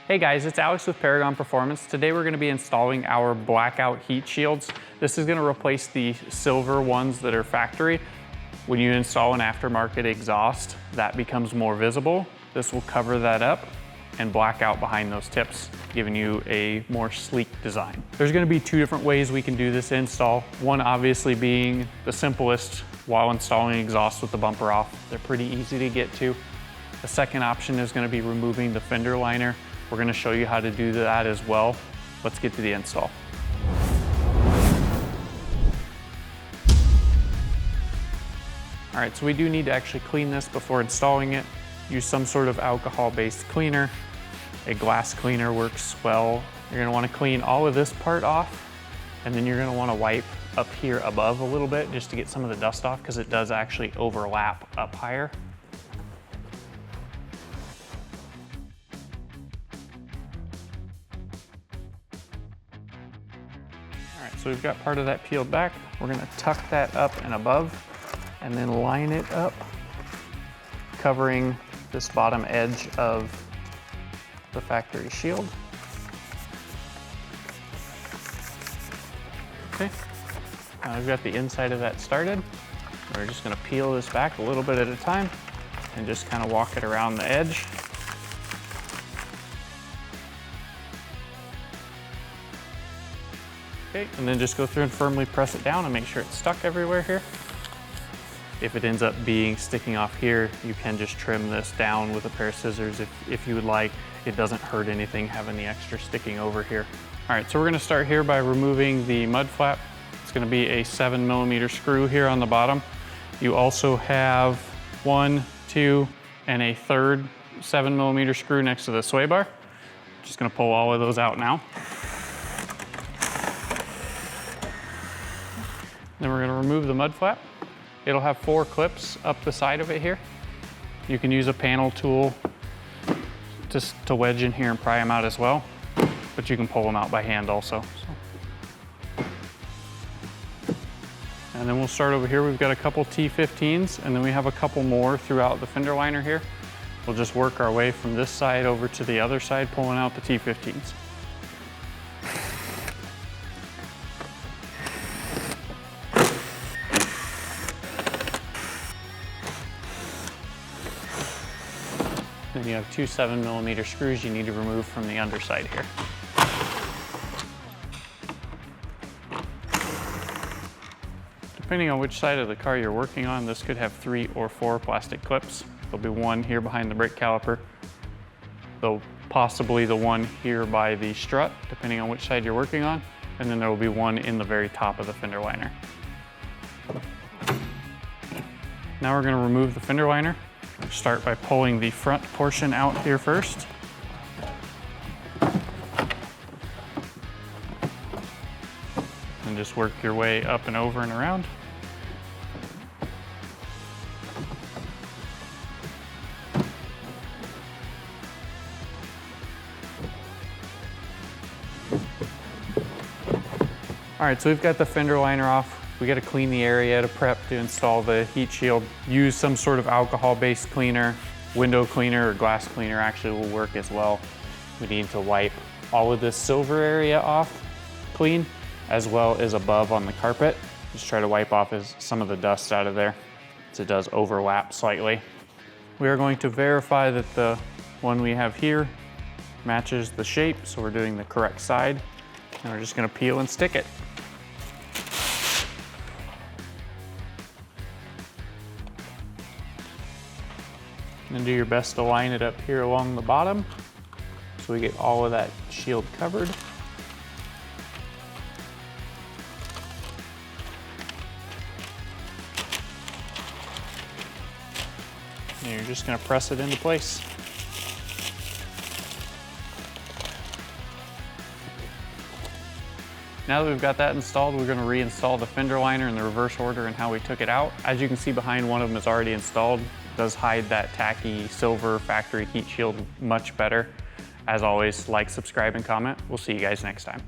Hey guys, it's Alex with Paragon Performance. Today we're going to be installing our blackout heat shields. This is going to replace the silver ones that are factory. When you install an aftermarket exhaust, that becomes more visible. This will cover that up and black out behind those tips, giving you a more sleek design. There's going to be two different ways we can do this install. One obviously being the simplest while installing exhaust with the bumper off. They're pretty easy to get to. The second option is going to be removing the fender liner. We're going to show you how to do that as well. Let's get to the install. All right, so we do need to actually clean this before installing it. Use some sort of alcohol-based cleaner. A glass cleaner works well. You're going to want to clean all of this part off, and then you're going to want to wipe up here above a little bit just to get some of the dust off, because it does actually overlap up higher. So we've got part of that peeled back. We're gonna tuck that up and above and then line it up, covering this bottom edge of the factory shield. Okay, now we've got the inside of that started. We're just gonna peel this back a little bit at a time and just kind of walk it around the edge. Okay, and then just go through and firmly press it down and make sure it's stuck everywhere here. If it ends up being sticking off here, you can just trim this down with a pair of scissors if you would like. It doesn't hurt anything having the extra sticking over here. All right, so we're gonna start here by removing the mud flap. It's gonna be a 7mm screw here on the bottom. You also have 1, 2, and a third 7mm screw next to the sway bar. Just gonna pull all of those out now. Then we're going to remove the mud flap. It'll have 4 clips up the side of it here. You can use a panel tool just to wedge in here and pry them out as well, but you can pull them out by hand also. And then we'll start over here. We've got a couple T15s, and then we have a couple more throughout the fender liner here. We'll just work our way from this side over to the other side, pulling out the T15s. Then you have 2 7mm screws you need to remove from the underside here. Depending on which side of the car you're working on, this could have 3 or 4 plastic clips. There'll be one here behind the brake caliper. There'll possibly the one here by the strut, depending on which side you're working on. And then there will be one in the very top of the fender liner. Now we're going to remove the fender liner. Start by pulling the front portion out here first. And just work your way up and over and around. All right, so we've got the fender liner off. We got to clean the area to prep to install the heat shield. Use some sort of alcohol-based cleaner. Window cleaner or glass cleaner actually will work as well. We need to wipe all of this silver area off clean, as well as above on the carpet. Just try to wipe off some of the dust out of there, so it does overlap slightly. We are going to verify that the one we have here matches the shape, so we're doing the correct side. And we're just gonna peel and stick it. And do your best to line it up here along the bottom so we get all of that shield covered. And you're just going to press it into place. Now that we've got that installed, we're going to reinstall the fender liner in the reverse order and how we took it out. As you can see behind, one of them is already installed. Does hide that tacky silver factory heat shield much better. As always, like, subscribe, and comment. We'll see you guys next time.